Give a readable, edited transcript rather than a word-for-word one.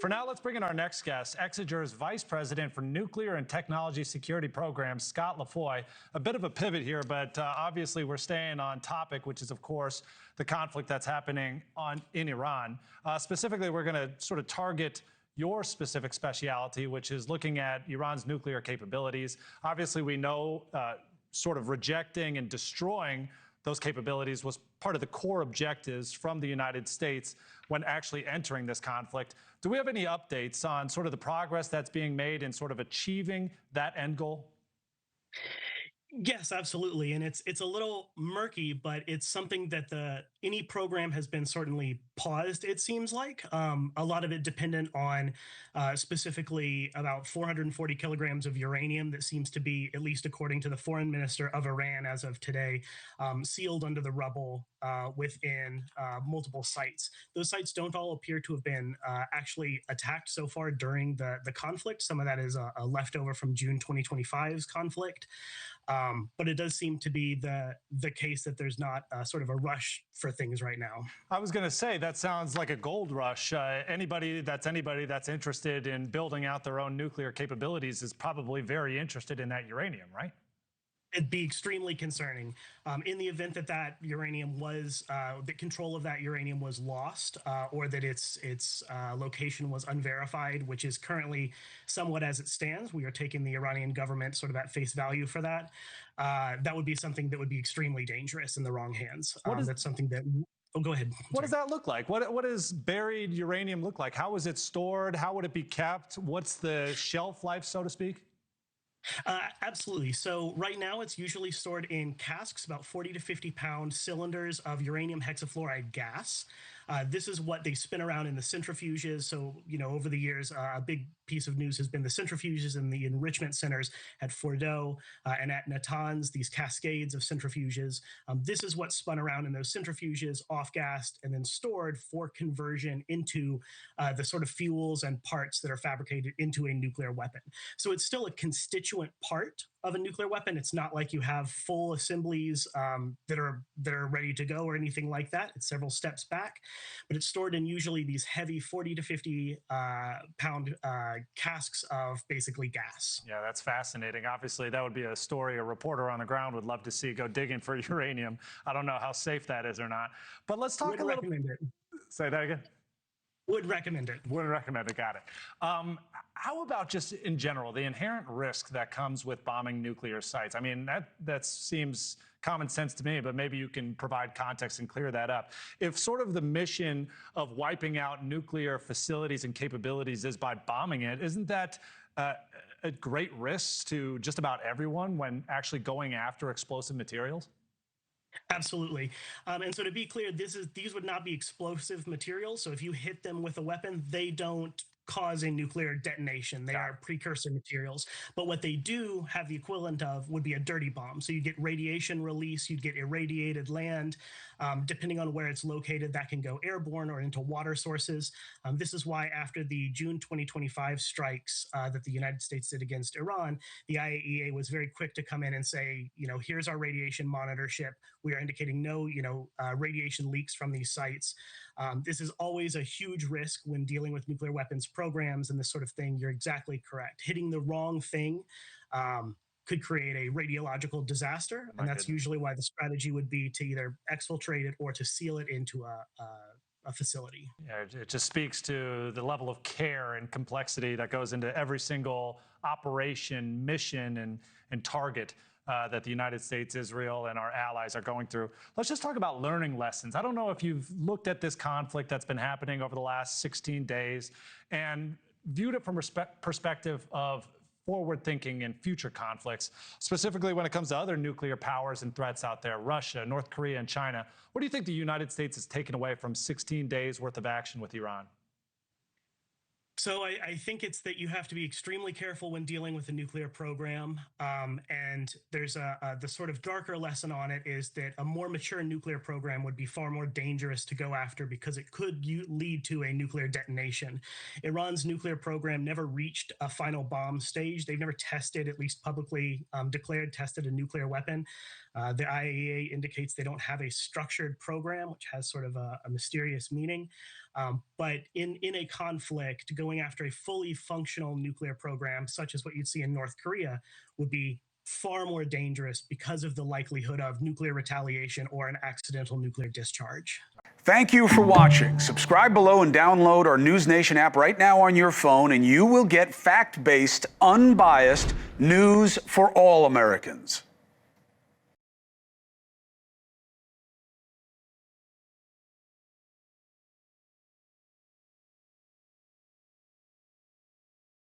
For now, let's bring in our next guest, Exiger's Vice President for Nuclear and Technology Security Programs, Scott LaFoy. A bit of a pivot here, but obviously we're staying on topic, which is, of course, the conflict that's happening in Iran. Specifically, we're going to sort of target your specific specialty, which is looking at Iran's nuclear capabilities. Obviously, we know sort of rejecting and destroying those capabilities was part of the core objectives from the United States when actually entering this conflict. Do we have any updates on sort of the progress that's being made in sort of achieving that end goal? Yes, absolutely. And it's a little murky, but it's something that any program has been certainly paused, it seems like. A lot of it dependent on specifically about 440 kilograms of uranium that seems to be, at least according to the foreign minister of Iran as of today, sealed under the rubble within multiple sites. Those sites don't all appear to have been actually attacked so far during the conflict. Some of that is a leftover from June 2025's conflict. But it does seem to be the case that there's not sort of a rush for things right now. I was going to say, that sounds like a gold rush. Anybody that's interested in building out their own nuclear capabilities is probably very interested in that uranium, right? It'd be extremely concerning in the event that uranium was that control of that uranium was lost, or that its location was unverified, which is currently somewhat as it stands. We are taking the Iranian government sort of at face value for that. That would be something that would be extremely dangerous in the wrong hands. That's something that. Oh, go ahead. What does that look like? What does buried uranium look like? How is it stored? How would it be kept? What's the shelf life, so to speak? Absolutely. So right now it's usually stored in casks, about 40 to 50 pound cylinders of uranium hexafluoride gas. This is what they spin around in the centrifuges. So, over the years, a big piece of news has been the centrifuges and the enrichment centers at Fordo and at Natanz, these cascades of centrifuges. This is what's spun around in those centrifuges, off-gassed, and then stored for conversion into the sort of fuels and parts that are fabricated into a nuclear weapon. So it's still a constituent part of a nuclear weapon. It's not like you have full assemblies that are ready to go or anything like that. It's several steps back, but it's stored in usually these heavy 40 to 50 pound casks of basically gas. Yeah, that's fascinating. Obviously, that would be a story a reporter on the ground would love to see, go digging for uranium. I don't know how safe that is or not, but let's talk a little. Say that again. Would recommend it. Would recommend it. Got it. How about just in general, the inherent risk that comes with bombing nuclear sites? I mean, that seems common sense to me, but maybe you can provide context and clear that up. If sort of the mission of wiping out nuclear facilities and capabilities is by bombing it, isn't that a great risk to just about everyone when actually going after explosive materials? Absolutely. And so to be clear, these would not be explosive materials. So if you hit them with a weapon, they don't cause a nuclear detonation. They are precursor materials. But what they do have the equivalent of would be a dirty bomb. So you get radiation release, you'd get irradiated land. Depending on where it's located, that can go airborne or into water sources. This is why after the June 2025 strikes that the United States did against Iran, the IAEA was very quick to come in and say, here's our radiation monitorship. We are indicating no, radiation leaks from these sites. This is always a huge risk when dealing with nuclear weapons programs and this sort of thing. You're exactly correct. Hitting the wrong thing could create a radiological disaster. And that's usually why the strategy would be to either exfiltrate it or to seal it into a facility. Yeah, it just speaks to the level of care and complexity that goes into every single operation, mission, and target that the United States, Israel, and our allies are going through. Let's just talk about learning lessons. I don't know if you've looked at this conflict that's been happening over the last 16 days and viewed it from perspective of forward thinking and future conflicts, specifically when it comes to other nuclear powers and threats out there, Russia, North Korea, and China. What do you think the United States has taken away from 16 days worth of action with Iran? So I think it's that you have to be extremely careful when dealing with a nuclear program. And there's the sort of darker lesson on it is that a more mature nuclear program would be far more dangerous to go after because it could lead to a nuclear detonation. Iran's nuclear program never reached a final bomb stage. They've never tested, at least publicly tested a nuclear weapon. The IAEA indicates they don't have a structured program, which has sort of a mysterious meaning. But in a conflict, going after a fully functional nuclear program, such as what you'd see in North Korea, would be far more dangerous because of the likelihood of nuclear retaliation or an accidental nuclear discharge. Thank you for watching. Subscribe below and download our NewsNation app right now on your phone, and you will get fact-based, unbiased news for all Americans.